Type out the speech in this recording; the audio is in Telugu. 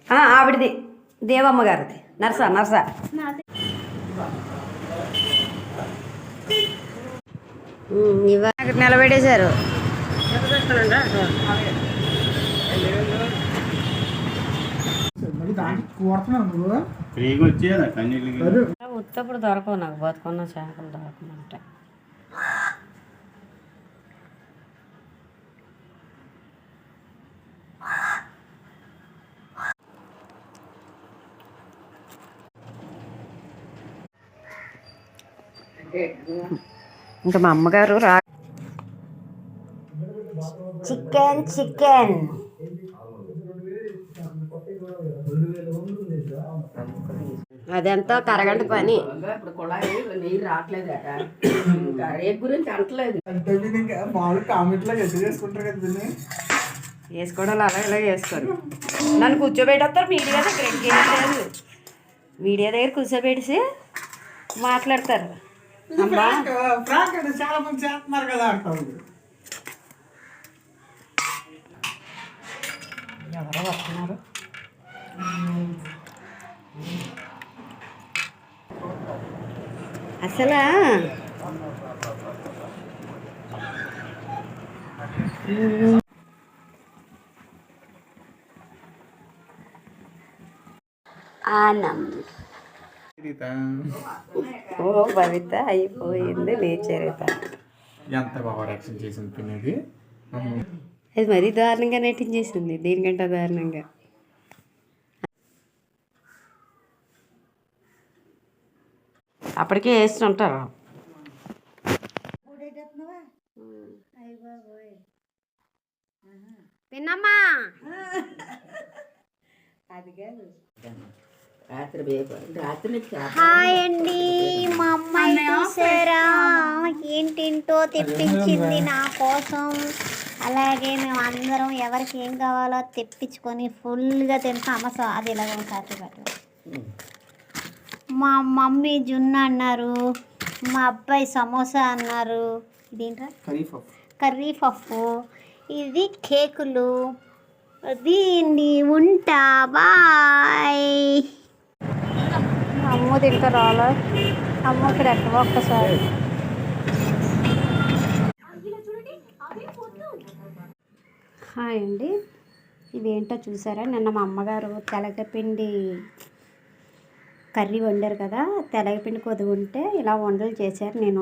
ఆవిడది దేవమ్మ గారిది నర్సా ఇవాళ నిలబెట్టేశారు. ఉత్తప్పుడు దొరకవు నాకు, బతుకున్న చేపలు దొరకమంటే. ఇంకా మా అమ్మగారు చికెన్ అదంతా కరగంట పని. ఇప్పుడు కుళాయి నీరు రావట్లేదు గురించి అంటలేదు. వేసుకోవడం అలా ఇలా వేసుకోరు. నన్ను కూర్చోబెట్టేస్తారు మీడియా దగ్గర. లేదు, మీడియా దగ్గర కూర్చోబెట్టేసి మాట్లాడతారు. చాలా మంది చేస్తున్నారు కదా అంటారు. ఎవరో వస్తున్నారు. అసలు భవిత అయిపోయింది లేచరిత. ఎంత బాగా యాక్షన్ చేసింది పిన్నది. అది మరీ దారుణంగా నటించేసింది, దీనికంటే దారుణంగా. అప్పటికే వేస్తుంటారు. పిన్నమ్మా హాయ్ అండి, మా అమ్మాయి చూసారా ఏంటింటో తెప్పించింది నా కోసం. అలాగే మేము అందరం ఎవరికి ఏం కావాలో తెప్పించుకొని ఫుల్గా తింటాం. అది ఇలాగ ఒకసారి పట్టు. మా మమ్మీ జున్ను అన్నారు, మా అబ్బాయి సమోసా అన్నారు. ఇదేంటా కర్రీ పఫ్, ఇది కేకులు. దీన్ని ఉంటా. బాయ్. అమ్మో తింటా రాలా. అమ్మో ఇక్కడ ఎక్కడ ఒక్కసారి. హాయ్ అండి, ఇవేంటో చూసారా? నిన్న మా అమ్మగారు తెలగపిండి కర్రీ వండారు కదా, తెలగపిండి కొద్దిగా ఉంటే ఇలా వంటలు చేశారు. నేను